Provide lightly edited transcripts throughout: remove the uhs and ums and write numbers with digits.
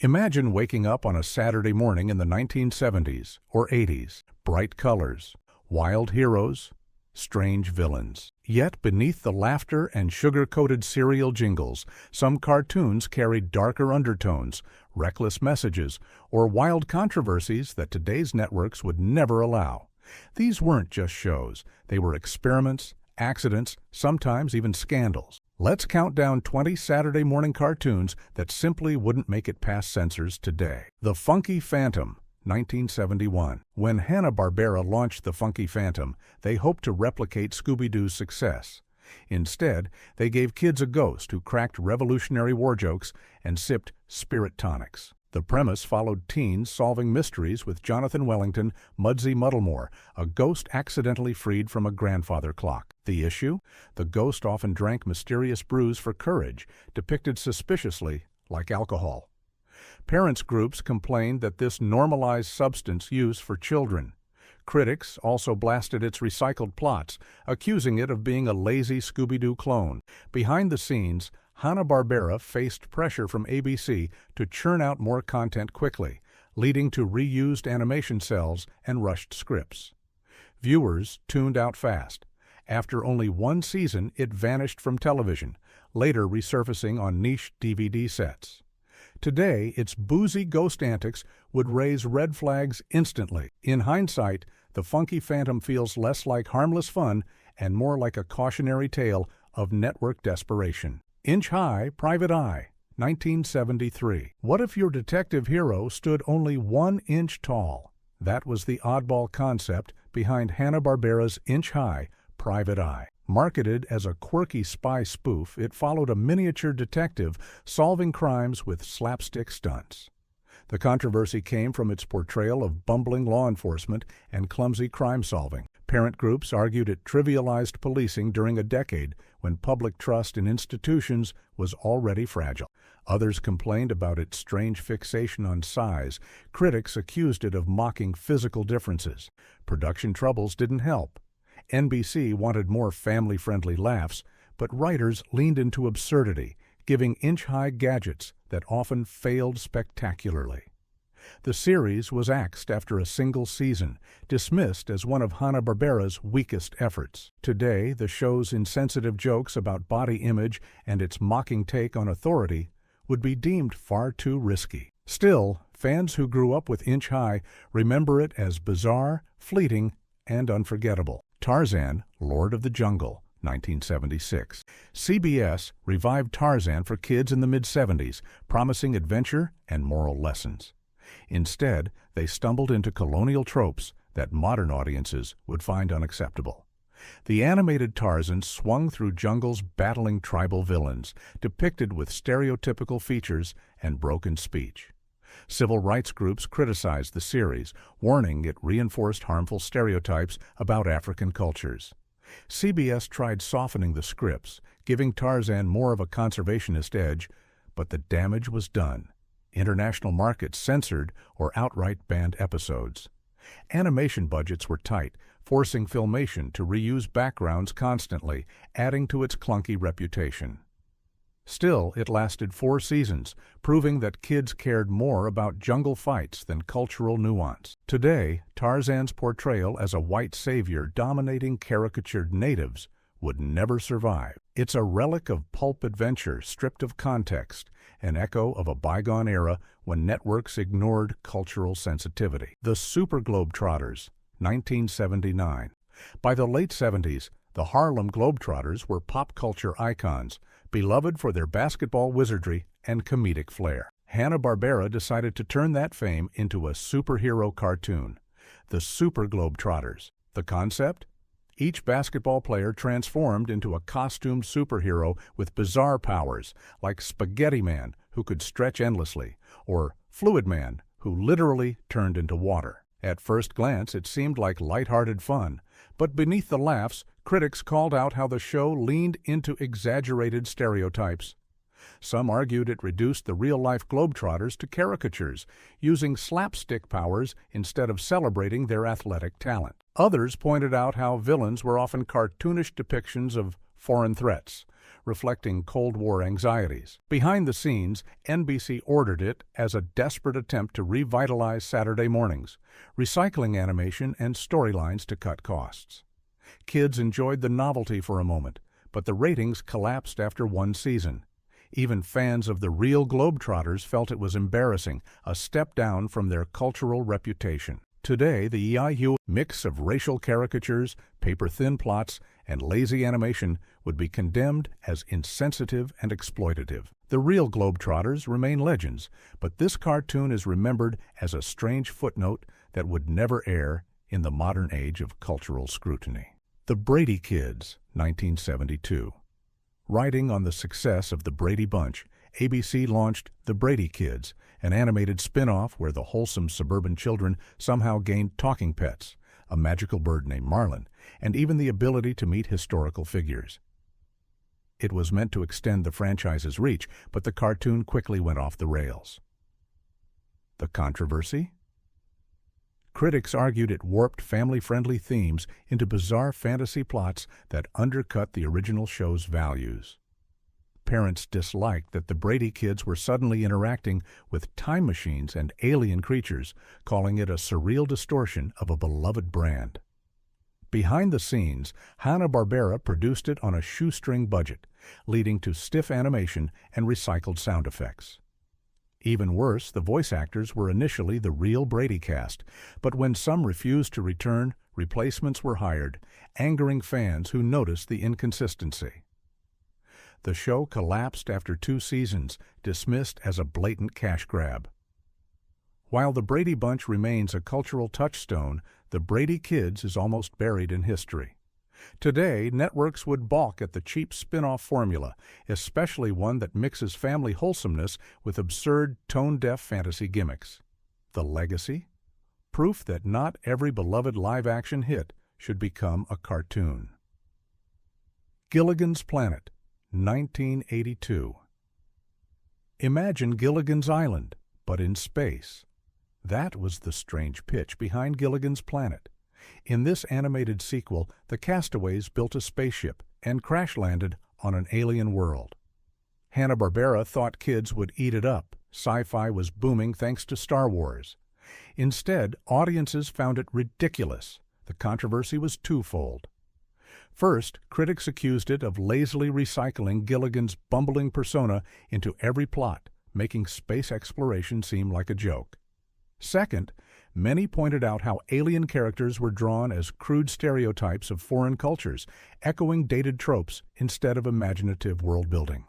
Imagine waking up on a Saturday morning in the 1970s or 80s. Bright colors, wild heroes, strange villains. Yet beneath the laughter and sugar-coated cereal jingles, some cartoons carried darker undertones, reckless messages, or wild controversies that today's networks would never allow. These weren't just shows. They were experiments, accidents, sometimes even scandals. Let's count down 20 Saturday morning cartoons that simply wouldn't make it past censors today. The Funky Phantom, 1971. When Hanna-Barbera launched The Funky Phantom, they hoped to replicate Scooby-Doo's success. Instead, they gave kids a ghost who cracked revolutionary war jokes and sipped spirit tonics. The premise followed teens solving mysteries with Jonathan Wellington, Mudsie Muddlemore, a ghost accidentally freed from a grandfather clock. The issue? The ghost often drank mysterious brews for courage, depicted suspiciously like alcohol. Parents' groups complained that this normalized substance use for children. Critics also blasted its recycled plots, accusing it of being a lazy Scooby-Doo clone. Behind the scenes, Hanna-Barbera faced pressure from ABC to churn out more content quickly, leading to reused animation cells and rushed scripts. Viewers tuned out fast. After only one season, it vanished from television, later resurfacing on niche DVD sets. Today, its boozy ghost antics would raise red flags instantly. In hindsight, The Funky Phantom feels less like harmless fun and more like a cautionary tale of network desperation. Inch High, Private Eye, 1973. What if your detective hero stood only 1 inch tall? That was the oddball concept behind Hanna-Barbera's Inch High, Private Eye. Marketed as a quirky spy spoof, it followed a miniature detective solving crimes with slapstick stunts. The controversy came from its portrayal of bumbling law enforcement and clumsy crime solving. Parent groups argued it trivialized policing during a decade when public trust in institutions was already fragile. Others complained about its strange fixation on size. Critics accused it of mocking physical differences. Production troubles didn't help. NBC wanted more family-friendly laughs, but writers leaned into absurdity, giving inch-high gadgets that often failed spectacularly. The series was axed after a single season, dismissed as one of Hanna-Barbera's weakest efforts. Today, the show's insensitive jokes about body image and its mocking take on authority would be deemed far too risky. Still, fans who grew up with Inch High remember it as bizarre, fleeting, and unforgettable. Tarzan, Lord of the Jungle, 1976. CBS revived Tarzan for kids in the mid-70s, promising adventure and moral lessons. Instead, they stumbled into colonial tropes that modern audiences would find unacceptable. The animated Tarzan swung through jungles battling tribal villains, depicted with stereotypical features and broken speech. Civil rights groups criticized the series, warning it reinforced harmful stereotypes about African cultures. CBS tried softening the scripts, giving Tarzan more of a conservationist edge, but the damage was done. International markets censored or outright banned episodes. Animation budgets were tight, forcing Filmation to reuse backgrounds constantly, adding to its clunky reputation. Still, it lasted 4 seasons, proving that kids cared more about jungle fights than cultural nuance. Today, Tarzan's portrayal as a white savior dominating caricatured natives would never survive. It's a relic of pulp adventure stripped of context, an echo of a bygone era when networks ignored cultural sensitivity. The Super Globetrotters, 1979. By the late 70s, the Harlem Globetrotters were pop culture icons, beloved for their basketball wizardry and comedic flair. Hanna-Barbera decided to turn that fame into a superhero cartoon, the Super Globetrotters. The concept? Each basketball player transformed into a costumed superhero with bizarre powers, like Spaghetti Man, who could stretch endlessly, or Fluid Man, who literally turned into water. At first glance, it seemed like lighthearted fun, but beneath the laughs, critics called out how the show leaned into exaggerated stereotypes. Some argued it reduced the real-life Globetrotters to caricatures, using slapstick powers instead of celebrating their athletic talent. Others pointed out how villains were often cartoonish depictions of foreign threats, reflecting Cold War anxieties. Behind the scenes, NBC ordered it as a desperate attempt to revitalize Saturday mornings, recycling animation and storylines to cut costs. Kids enjoyed the novelty for a moment, but the ratings collapsed after one season. Even fans of the real Globetrotters felt it was embarrassing, a step down from their cultural reputation. Today, the EIU mix of racial caricatures, paper-thin plots, and lazy animation would be condemned as insensitive and exploitative. The real Globetrotters remain legends, but this cartoon is remembered as a strange footnote that would never air in the modern age of cultural scrutiny. The Brady Kids, 1972. Riding on the success of the Brady Bunch, ABC launched The Brady Kids, an animated spin-off where the wholesome suburban children somehow gained talking pets, a magical bird named Marlin, and even the ability to meet historical figures. It was meant to extend the franchise's reach, but the cartoon quickly went off the rails. The controversy? Critics argued it warped family-friendly themes into bizarre fantasy plots that undercut the original show's values. Parents disliked that the Brady Kids were suddenly interacting with time machines and alien creatures, calling it a surreal distortion of a beloved brand. Behind the scenes, Hanna-Barbera produced it on a shoestring budget, leading to stiff animation and recycled sound effects. Even worse, the voice actors were initially the real Brady cast, but when some refused to return, replacements were hired, angering fans who noticed the inconsistency. The show collapsed after 2 seasons, dismissed as a blatant cash grab. While the Brady Bunch remains a cultural touchstone, the Brady Kids is almost buried in history. Today, networks would balk at the cheap spin-off formula, especially one that mixes family wholesomeness with absurd, tone-deaf fantasy gimmicks. The legacy? Proof that not every beloved live-action hit should become a cartoon. Gilligan's Planet, 1982. Imagine Gilligan's Island, but in space. That was the strange pitch behind Gilligan's Planet. In this animated sequel, the castaways built a spaceship and crash-landed on an alien world. Hanna-Barbera thought kids would eat it up. Sci-fi was booming thanks to Star Wars. Instead, audiences found it ridiculous. The controversy was twofold. First, critics accused it of lazily recycling Gilligan's bumbling persona into every plot, making space exploration seem like a joke. Second, many pointed out how alien characters were drawn as crude stereotypes of foreign cultures, echoing dated tropes instead of imaginative world-building.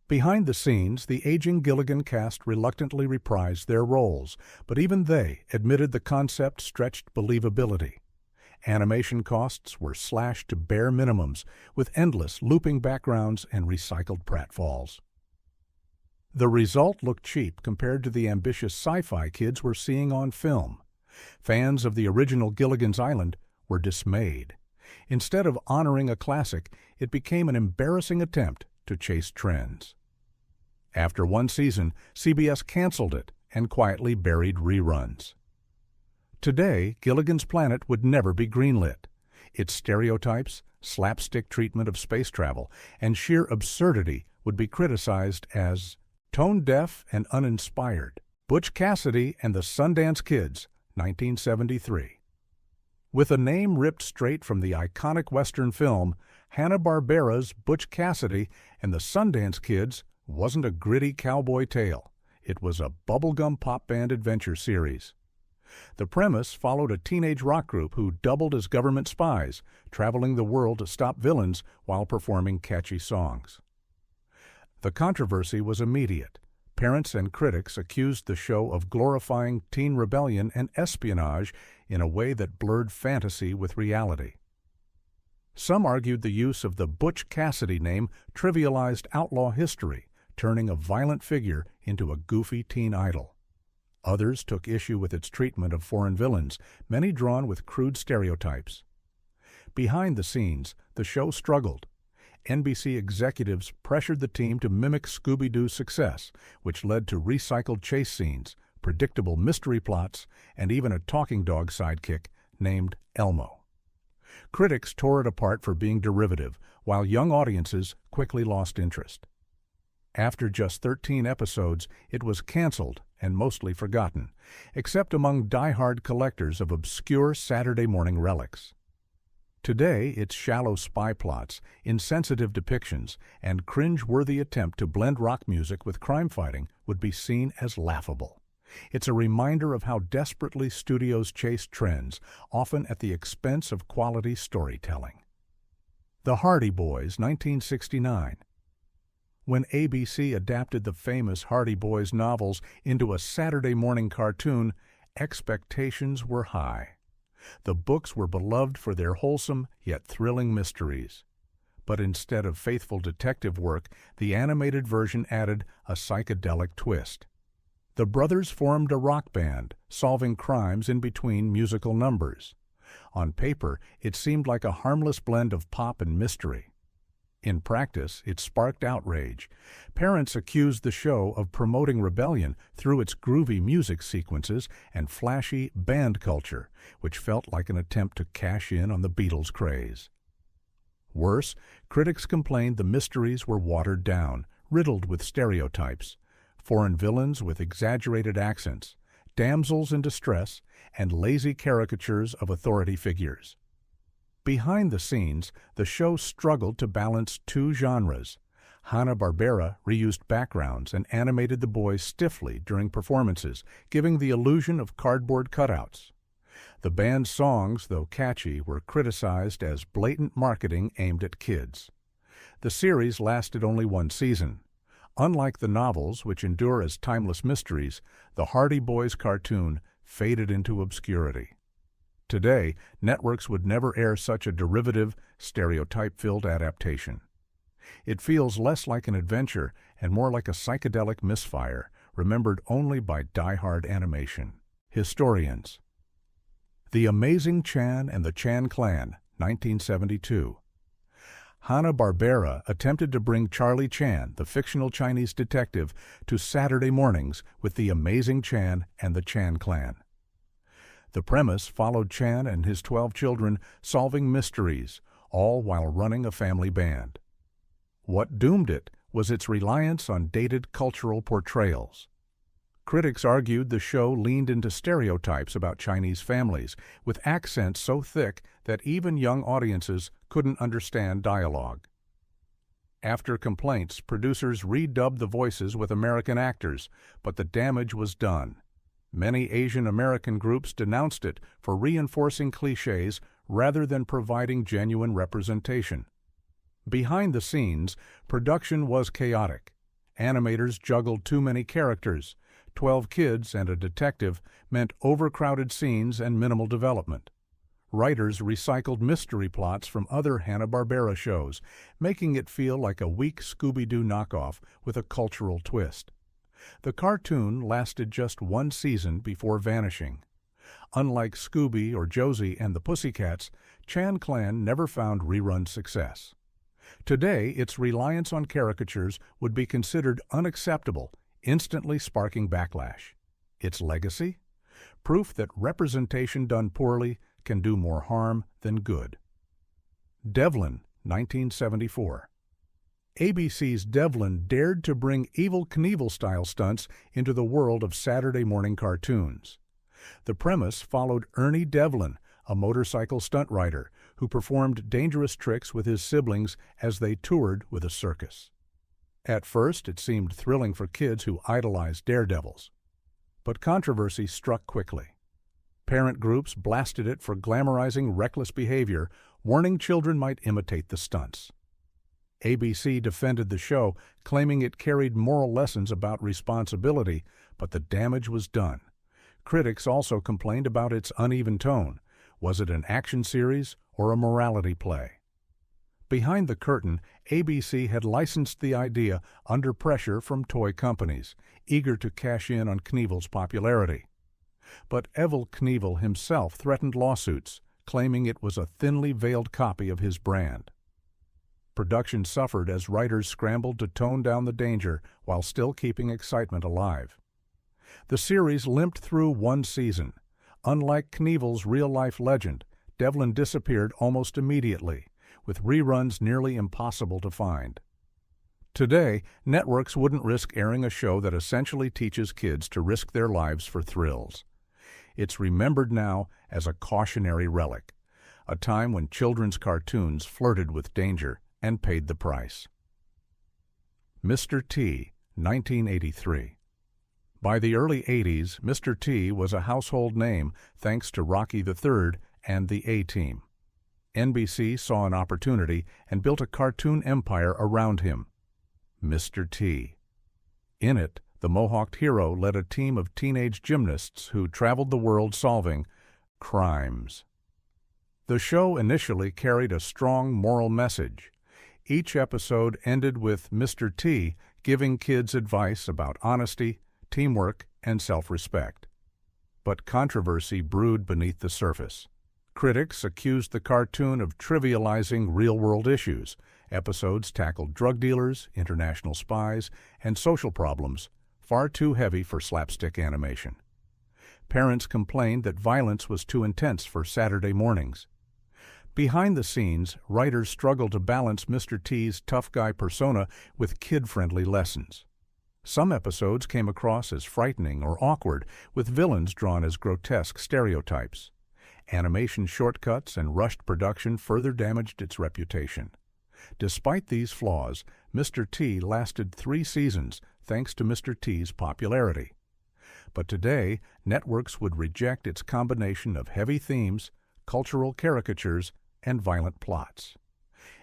Behind the scenes, the aging Gilligan cast reluctantly reprised their roles, but even they admitted the concept stretched believability. Animation costs were slashed to bare minimums, with endless looping backgrounds and recycled pratfalls. The result looked cheap compared to the ambitious sci-fi kids were seeing on film. Fans of the original Gilligan's Island were dismayed. Instead of honoring a classic, it became an embarrassing attempt to chase trends. After one season, CBS canceled it and quietly buried reruns. Today, Gilligan's Planet would never be greenlit. Its stereotypes, slapstick treatment of space travel, and sheer absurdity would be criticized as tone-deaf and uninspired. Butch Cassidy and the Sundance Kids, 1973. With a name ripped straight from the iconic Western film, Hanna-Barbera's Butch Cassidy and the Sundance Kids wasn't a gritty cowboy tale. It was a bubblegum pop band adventure series. The premise followed a teenage rock group who doubled as government spies, traveling the world to stop villains while performing catchy songs. The controversy was immediate. Parents and critics accused the show of glorifying teen rebellion and espionage in a way that blurred fantasy with reality. Some argued the use of the Butch Cassidy name trivialized outlaw history, turning a violent figure into a goofy teen idol. Others took issue with its treatment of foreign villains, many drawn with crude stereotypes. Behind the scenes, the show struggled. NBC executives pressured the team to mimic Scooby-Doo's success, which led to recycled chase scenes, predictable mystery plots, and even a talking dog sidekick named Elmo. Critics tore it apart for being derivative, while young audiences quickly lost interest. After just 13 episodes, it was canceled and mostly forgotten, except among die-hard collectors of obscure Saturday morning relics. Today, its shallow spy plots, insensitive depictions, and cringe-worthy attempt to blend rock music with crime fighting would be seen as laughable. It's a reminder of how desperately studios chase trends, often at the expense of quality storytelling. The Hardy Boys, 1969. When ABC adapted the famous Hardy Boys novels into a Saturday morning cartoon, expectations were high. The books were beloved for their wholesome yet thrilling mysteries. But instead of faithful detective work, the animated version added a psychedelic twist. The brothers formed a rock band, solving crimes in between musical numbers. On paper, it seemed like a harmless blend of pop and mystery. In practice, it sparked outrage. Parents accused the show of promoting rebellion through its groovy music sequences and flashy band culture, which felt like an attempt to cash in on the Beatles' craze. Worse, critics complained the mysteries were watered down, riddled with stereotypes, foreign villains with exaggerated accents, damsels in distress, and lazy caricatures of authority figures. Behind the scenes, the show struggled to balance two genres. Hanna-Barbera reused backgrounds and animated the boys stiffly during performances, giving the illusion of cardboard cutouts. The band's songs, though catchy, were criticized as blatant marketing aimed at kids. The series lasted only one season. Unlike the novels, which endure as timeless mysteries, the Hardy Boys cartoon faded into obscurity. Today, networks would never air such a derivative, stereotype-filled adaptation. It feels less like an adventure and more like a psychedelic misfire, remembered only by die-hard animation. Historians. The Amazing Chan and the Chan Clan, 1972. Hanna-Barbera attempted to bring Charlie Chan, the fictional Chinese detective, to Saturday mornings with The Amazing Chan and the Chan Clan. The premise followed Chan and his 12 children solving mysteries, all while running a family band. What doomed it was its reliance on dated cultural portrayals. Critics argued the show leaned into stereotypes about Chinese families, with accents so thick that even young audiences couldn't understand dialogue. After complaints, producers redubbed the voices with American actors, but the damage was done. Many Asian American groups denounced it for reinforcing cliches rather than providing genuine representation. Behind the scenes, production was chaotic. Animators juggled too many characters. 12 kids and a detective meant overcrowded scenes and minimal development. Writers recycled mystery plots from other Hanna-Barbera shows, making it feel like a weak Scooby-Doo knockoff with a cultural twist. The cartoon lasted just one season before vanishing. Unlike Scooby or Josie and the Pussycats, Chan Clan never found rerun success. Today, its reliance on caricatures would be considered unacceptable, instantly sparking backlash. Its legacy? Proof that representation done poorly can do more harm than good. Develin, 1974. ABC's Develin dared to bring Evel Knievel-style stunts into the world of Saturday morning cartoons. The premise followed Ernie Develin, a motorcycle stunt rider who performed dangerous tricks with his siblings as they toured with a circus. At first, it seemed thrilling for kids who idolized daredevils. But controversy struck quickly. Parent groups blasted it for glamorizing reckless behavior, warning children might imitate the stunts. ABC defended the show, claiming it carried moral lessons about responsibility, but the damage was done. Critics also complained about its uneven tone. Was it an action series or a morality play? Behind the curtain, ABC had licensed the idea under pressure from toy companies, eager to cash in on Knievel's popularity. But Evel Knievel himself threatened lawsuits, claiming it was a thinly veiled copy of his brand. Production suffered as writers scrambled to tone down the danger while still keeping excitement alive. The series limped through one season. Unlike Knievel's real-life legend, Develin disappeared almost immediately, with reruns nearly impossible to find. Today, networks wouldn't risk airing a show that essentially teaches kids to risk their lives for thrills. It's remembered now as a cautionary relic, a time when children's cartoons flirted with danger and paid the price. Mr. T, 1983. By the early 80s, Mr. T was a household name thanks to Rocky III and the A-Team. NBC saw an opportunity and built a cartoon empire around him. Mr. T. In it, the Mohawked hero led a team of teenage gymnasts who traveled the world solving crimes. The show initially carried a strong moral message. Each episode ended with Mr. T giving kids advice about honesty, teamwork, and self-respect. But controversy brewed beneath the surface. Critics accused the cartoon of trivializing real-world issues. Episodes tackled drug dealers, international spies, and social problems, far too heavy for slapstick animation. Parents complained that violence was too intense for Saturday mornings. Behind the scenes, writers struggled to balance Mr. T's tough guy persona with kid-friendly lessons. Some episodes came across as frightening or awkward, with villains drawn as grotesque stereotypes. Animation shortcuts and rushed production further damaged its reputation. Despite these flaws, Mr. T lasted 3 seasons thanks to Mr. T's popularity. But today, networks would reject its combination of heavy themes, cultural caricatures, and violent plots.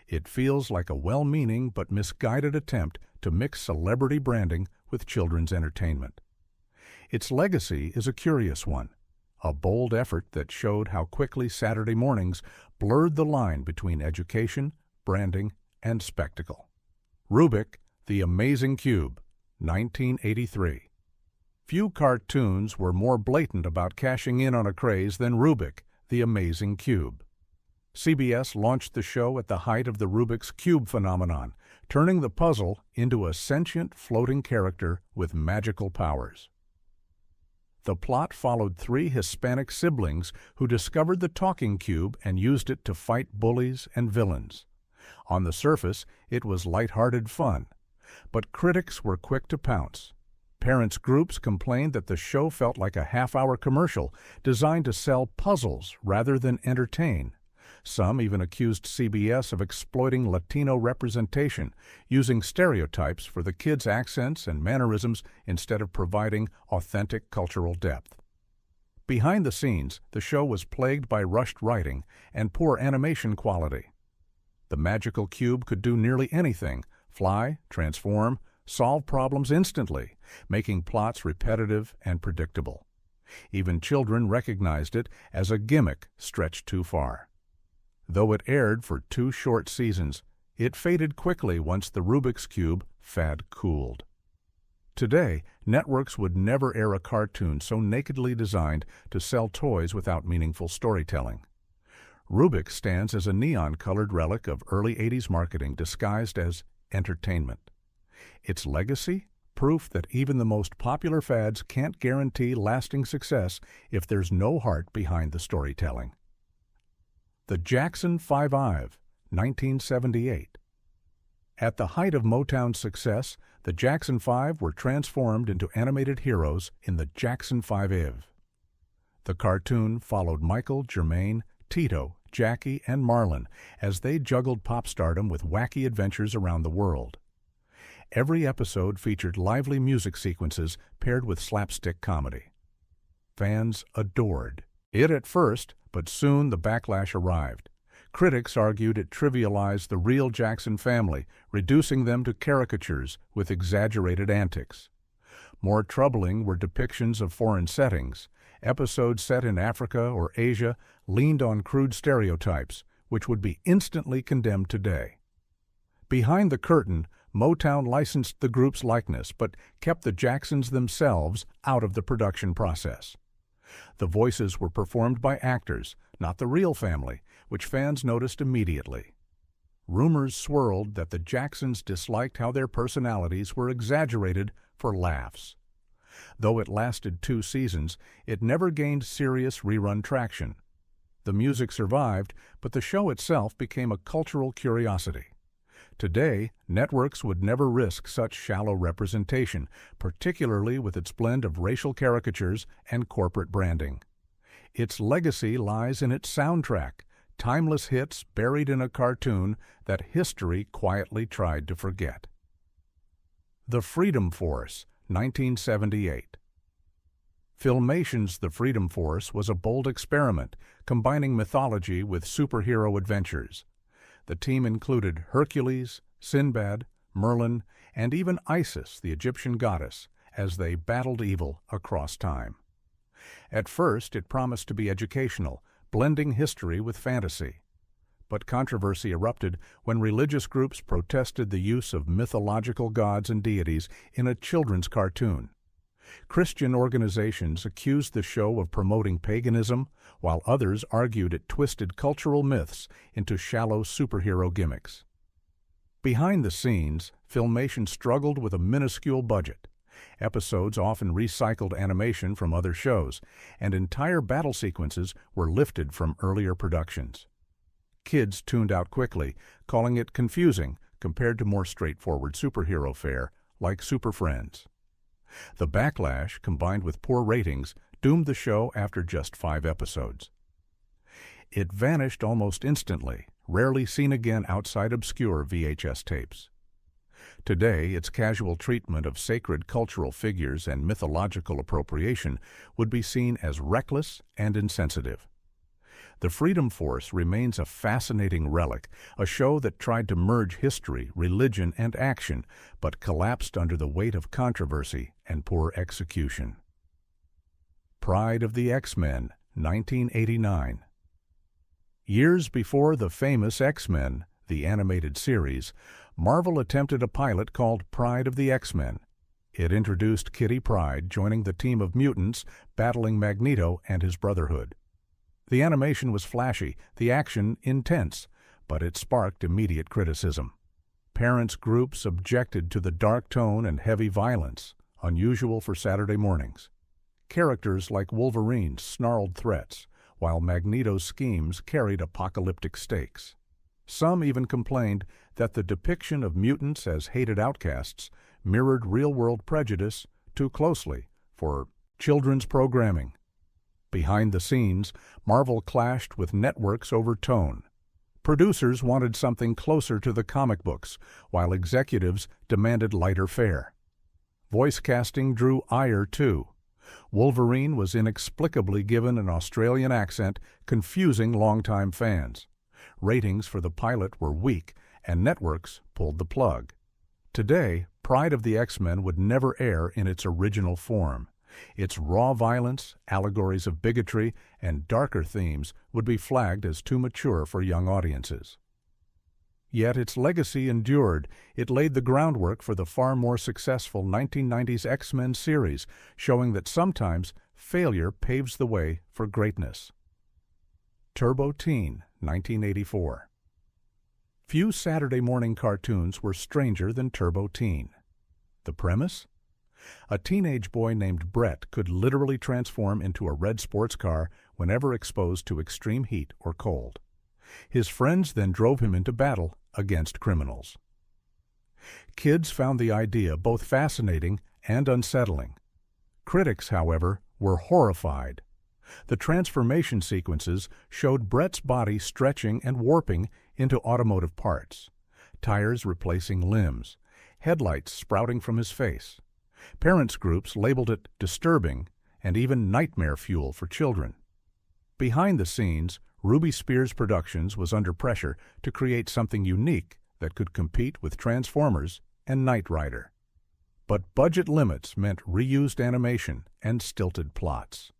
It feels like a well-meaning but misguided attempt to mix celebrity branding with children's entertainment. Its legacy is a curious one, a bold effort that showed how quickly Saturday mornings blurred the line between education, branding, and spectacle. Rubik, The Amazing Cube, 1983. Few cartoons were more blatant about cashing in on a craze than Rubik, The Amazing Cube. CBS launched the show at the height of the Rubik's Cube phenomenon, turning the puzzle into a sentient floating character with magical powers. The plot followed 3 Hispanic siblings who discovered the talking cube and used it to fight bullies and villains. On the surface, it was lighthearted fun, but critics were quick to pounce. Parents' groups complained that the show felt like a half-hour commercial designed to sell puzzles rather than entertain. Some even accused CBS of exploiting Latino representation, using stereotypes for the kids' accents and mannerisms instead of providing authentic cultural depth. Behind the scenes, the show was plagued by rushed writing and poor animation quality. The magical cube could do nearly anything: fly, transform, solve problems instantly, making plots repetitive and predictable. Even children recognized it as a gimmick stretched too far. Though it aired for 2 short seasons, it faded quickly once the Rubik's Cube fad cooled. Today, networks would never air a cartoon so nakedly designed to sell toys without meaningful storytelling. Rubik stands as a neon-colored relic of early 80s marketing disguised as entertainment. Its legacy? Proof that even the most popular fads can't guarantee lasting success if there's no heart behind the storytelling. The Jackson 5, 1978. At the height of Motown's success, the Jackson 5 were transformed into animated heroes in the Jackson 5. The cartoon followed Michael, Jermaine, Tito, Jackie, and Marlon as they juggled pop stardom with wacky adventures around the world. Every episode featured lively music sequences paired with slapstick comedy. Fans adored it at first, but soon the backlash arrived. Critics argued it trivialized the real Jackson family, reducing them to caricatures with exaggerated antics. More troubling were depictions of foreign settings. Episodes set in Africa or Asia leaned on crude stereotypes, which would be instantly condemned today. Behind the curtain, Motown licensed the group's likeness, but kept the Jacksons themselves out of the production process. The voices were performed by actors, not the real family, which fans noticed immediately. Rumors swirled that the Jacksons disliked how their personalities were exaggerated for laughs. Though it lasted 2 seasons, it never gained serious rerun traction. The music survived, but the show itself became a cultural curiosity. Today, networks would never risk such shallow representation, particularly with its blend of racial caricatures and corporate branding. Its legacy lies in its soundtrack, timeless hits buried in a cartoon that history quietly tried to forget. The Freedom Force, 1978. Filmation's The Freedom Force was a bold experiment, combining mythology with superhero adventures. The team included Hercules, Sinbad, Merlin, and even Isis, the Egyptian goddess, as they battled evil across time. At first, it promised to be educational, blending history with fantasy. But controversy erupted when religious groups protested the use of mythological gods and deities in a children's cartoon. Christian organizations accused the show of promoting paganism, while others argued it twisted cultural myths into shallow superhero gimmicks. Behind the scenes, Filmation struggled with a minuscule budget. Episodes often recycled animation from other shows, and entire battle sequences were lifted from earlier productions. Kids tuned out quickly, calling it confusing compared to more straightforward superhero fare like Super Friends. The backlash, combined with poor ratings, doomed the show after just 5 episodes. It vanished almost instantly, rarely seen again outside obscure VHS tapes. Today, its casual treatment of sacred cultural figures and mythological appropriation would be seen as reckless and insensitive. The Freedom Force remains a fascinating relic, a show that tried to merge history, religion, and action, but collapsed under the weight of controversy and poor execution. Pride of the X-Men, 1989. Years before the famous X-Men, the animated series, Marvel attempted a pilot called Pride of the X-Men. It introduced Kitty Pryde joining the team of mutants battling Magneto and his Brotherhood. The animation was flashy, the action intense, but it sparked immediate criticism. Parents' groups objected to the dark tone and heavy violence, unusual for Saturday mornings. Characters like Wolverine snarled threats, while Magneto's schemes carried apocalyptic stakes. Some even complained that the depiction of mutants as hated outcasts mirrored real-world prejudice too closely for children's programming. Behind the scenes, Marvel clashed with networks over tone. Producers wanted something closer to the comic books, while executives demanded lighter fare. Voice casting drew ire, too. Wolverine was inexplicably given an Australian accent, confusing longtime fans. Ratings for the pilot were weak, and networks pulled the plug. Today, Pride of the X-Men would never air in its original form. Its raw violence, allegories of bigotry, and darker themes would be flagged as too mature for young audiences. Yet its legacy endured. It laid the groundwork for the far more successful 1990s X-Men series, showing that sometimes failure paves the way for greatness. Turbo Teen, 1984. Few Saturday morning cartoons were stranger than Turbo Teen. The premise? A teenage boy named Brett could literally transform into a red sports car whenever exposed to extreme heat or cold. His friends then drove him into battle against criminals. Kids found the idea both fascinating and unsettling. Critics, however, were horrified. The transformation sequences showed Brett's body stretching and warping into automotive parts, tires replacing limbs, headlights sprouting from his face. Parents' groups labeled it disturbing and even nightmare fuel for children. Behind the scenes, Ruby Spears Productions was under pressure to create something unique that could compete with Transformers and Knight Rider. But budget limits meant reused animation and stilted plots.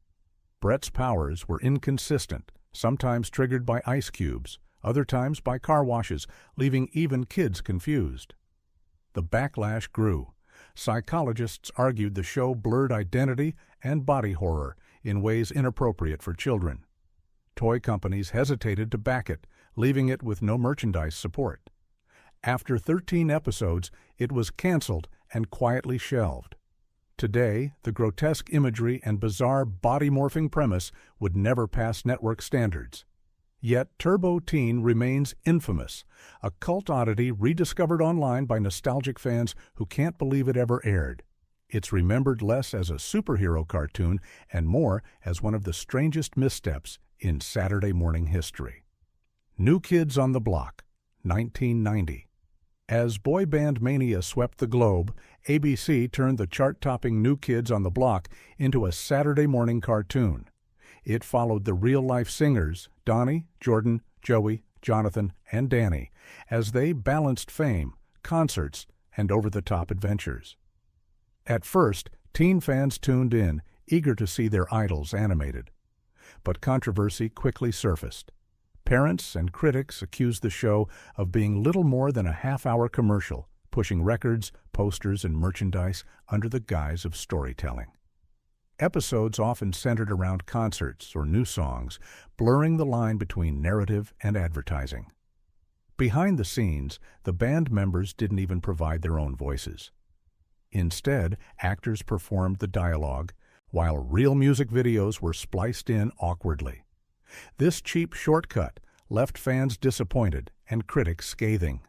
Brett's powers were inconsistent, sometimes triggered by ice cubes, other times by car washes, leaving even kids confused. The backlash grew. Psychologists argued the show blurred identity and body horror in ways inappropriate for children. Toy companies hesitated to back it, leaving it with no merchandise support. After 13 episodes, it was canceled and quietly shelved. Today, the grotesque imagery and bizarre body-morphing premise would never pass network standards. Yet Turbo Teen remains infamous, a cult oddity rediscovered online by nostalgic fans who can't believe it ever aired. It's remembered less as a superhero cartoon and more as one of the strangest missteps in Saturday morning history. New Kids on the Block, 1990. As boy band mania swept the globe, ABC turned the chart-topping New Kids on the Block into a Saturday morning cartoon. It followed the real-life singers, Donnie, Jordan, Joey, Jonathan, and Danny, as they balanced fame, concerts, and over-the-top adventures. At first, teen fans tuned in, eager to see their idols animated. But controversy quickly surfaced. Parents and critics accused the show of being little more than a half-hour commercial, pushing records, posters, and merchandise under the guise of storytelling. Episodes often centered around concerts or new songs, blurring the line between narrative and advertising. Behind the scenes, the band members didn't even provide their own voices. Instead, actors performed the dialogue, while real music videos were spliced in awkwardly. This cheap shortcut left fans disappointed and critics scathing.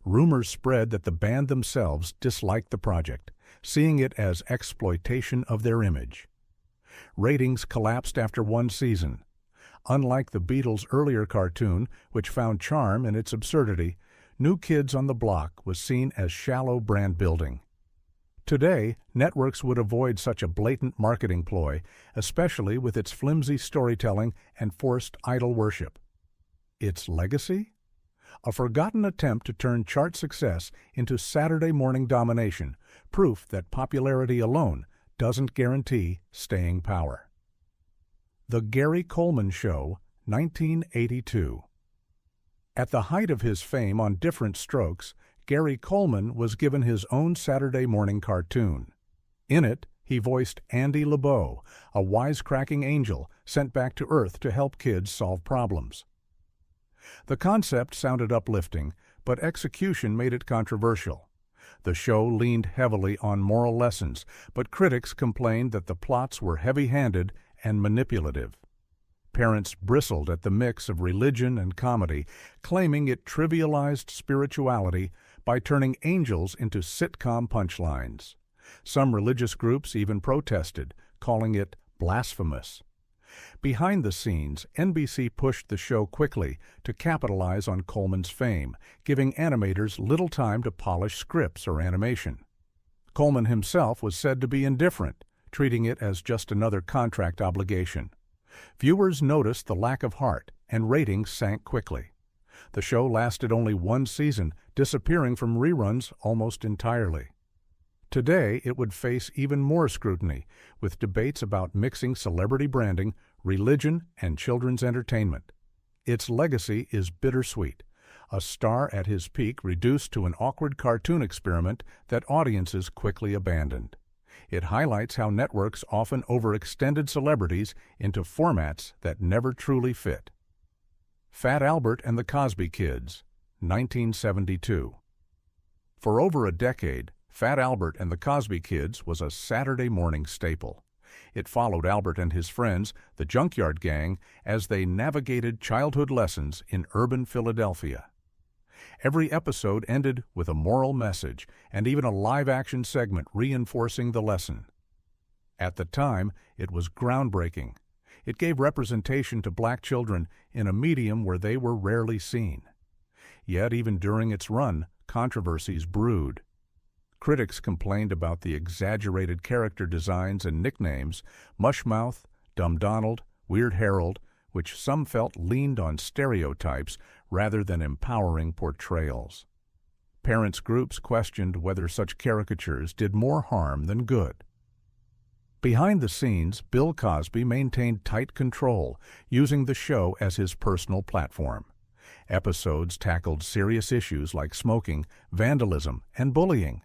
Rumors spread that the band themselves disliked the project, seeing it as exploitation of their image. Ratings collapsed after one season. Unlike the Beatles' earlier cartoon, which found charm in its absurdity, New Kids on the Block was seen as shallow brand building. Today, networks would avoid such a blatant marketing ploy, especially with its flimsy storytelling and forced idol worship. Its legacy? A forgotten attempt to turn chart success into Saturday morning domination, proof that popularity alone doesn't guarantee staying power. The Gary Coleman Show, 1982. At the height of his fame on Different Strokes, Gary Coleman was given his own Saturday morning cartoon. In it, he voiced Andy LeBeau, a wisecracking angel sent back to Earth to help kids solve problems. The concept sounded uplifting, but execution made it controversial. The show leaned heavily on moral lessons, but critics complained that the plots were heavy-handed and manipulative. Parents bristled at the mix of religion and comedy, claiming it trivialized spirituality by turning angels into sitcom punchlines. Some religious groups even protested, calling it blasphemous. Behind the scenes, NBC pushed the show quickly to capitalize on Coleman's fame, giving animators little time to polish scripts or animation. Coleman himself was said to be indifferent, treating it as just another contract obligation. Viewers noticed the lack of heart, and ratings sank quickly. The show lasted only one season, disappearing from reruns almost entirely. Today, it would face even more scrutiny, with debates about mixing celebrity branding, religion, and children's entertainment. Its legacy is bittersweet, a star at his peak reduced to an awkward cartoon experiment that audiences quickly abandoned. It highlights how networks often overextended celebrities into formats that never truly fit. Fat Albert and the Cosby Kids, 1972. For over a decade, Fat Albert and the Cosby Kids was a Saturday morning staple. It followed Albert and his friends, the Junkyard Gang, as they navigated childhood lessons in urban Philadelphia. Every episode ended with a moral message and even a live-action segment reinforcing the lesson. At the time, it was groundbreaking. It gave representation to black children in a medium where they were rarely seen. Yet even during its run, controversies brewed. Critics complained about the exaggerated character designs and nicknames, Mushmouth, Dumb Donald, Weird Harold, which some felt leaned on stereotypes rather than empowering portrayals. Parents' groups questioned whether such caricatures did more harm than good. Behind the scenes, Bill Cosby maintained tight control, using the show as his personal platform. Episodes tackled serious issues like smoking, vandalism, and bullying,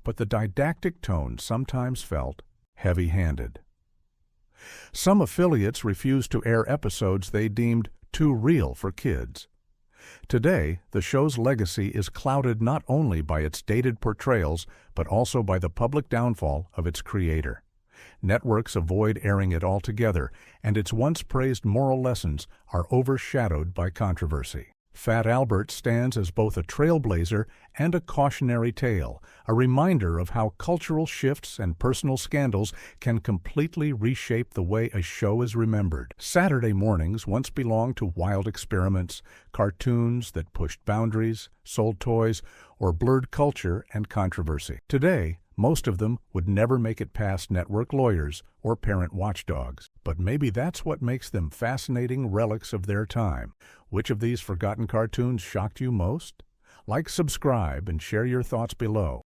but the didactic tone sometimes felt heavy-handed. Some affiliates refused to air episodes they deemed too real for kids. Today, the show's legacy is clouded not only by its dated portrayals, but also by the public downfall of its creator. Networks avoid airing it altogether, and its once-praised moral lessons are overshadowed by controversy. Fat Albert stands as both a trailblazer and a cautionary tale, a reminder of how cultural shifts and personal scandals can completely reshape the way a show is remembered. Saturday mornings once belonged to wild experiments, cartoons that pushed boundaries, sold toys, or blurred culture and controversy. Today, most of them would never make it past network lawyers or parent watchdogs. But maybe that's what makes them fascinating relics of their time. Which of these forgotten cartoons shocked you most? Like, subscribe, and share your thoughts below.